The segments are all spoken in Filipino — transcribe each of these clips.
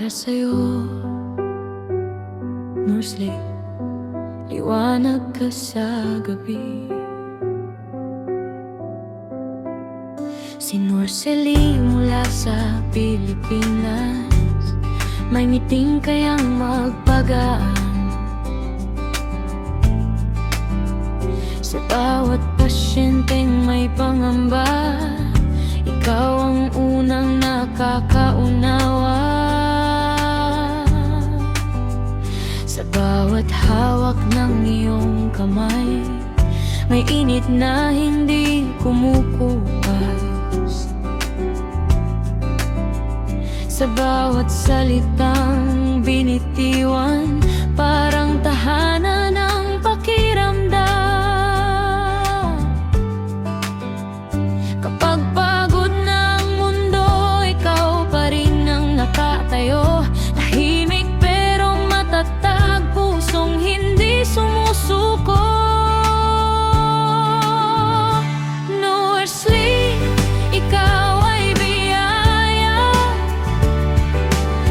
para sa'yo, Nursely, liwanag ka sa gabi. Si Nursely mula sa Pilipinas, may ngiting kayang magpagaan. Sa bawat pasyenteng may pangamba, ikaw ang unang nakakaunawa. Sa bawat hawak ng iyong kamay, may init na hindi kumukupas. Sa bawat salitang binitiwan, parang tahanan ng pakiramdam. Kapag pagod ng mundo, ikaw pa rin ang nakatayo. Tahimik pero matatag, pusong hindi sumusuko. Nursely, ikaw ay biyaya,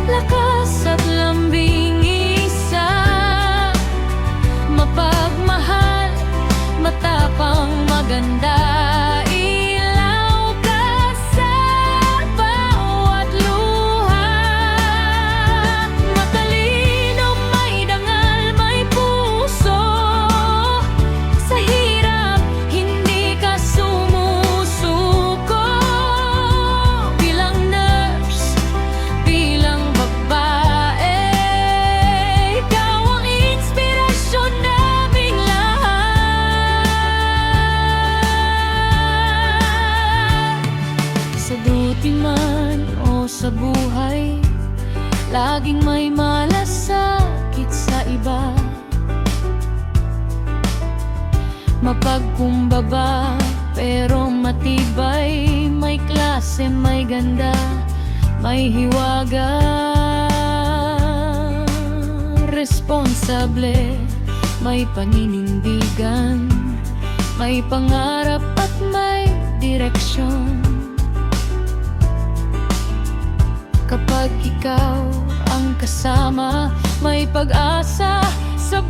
lakas at lambing isa, mapagmahal, matapang, maganda. Ilaw ka sa bawat luha, matalino, may dangal, may puso. Sa hirap, hindi ka sumusuko. Bilang nurse, bilang babae, ikaw ang inspirasyon naming lahat. Sa duty man o sa buhay, laging may malasakit sa iba. Mapagkumbaba pero matibay, may klase, may ganda, may hiwaga. Responsable, may paninindigan, may pangarap at may direksyon. Kapag ikaw ang kasama, may pag-asa sa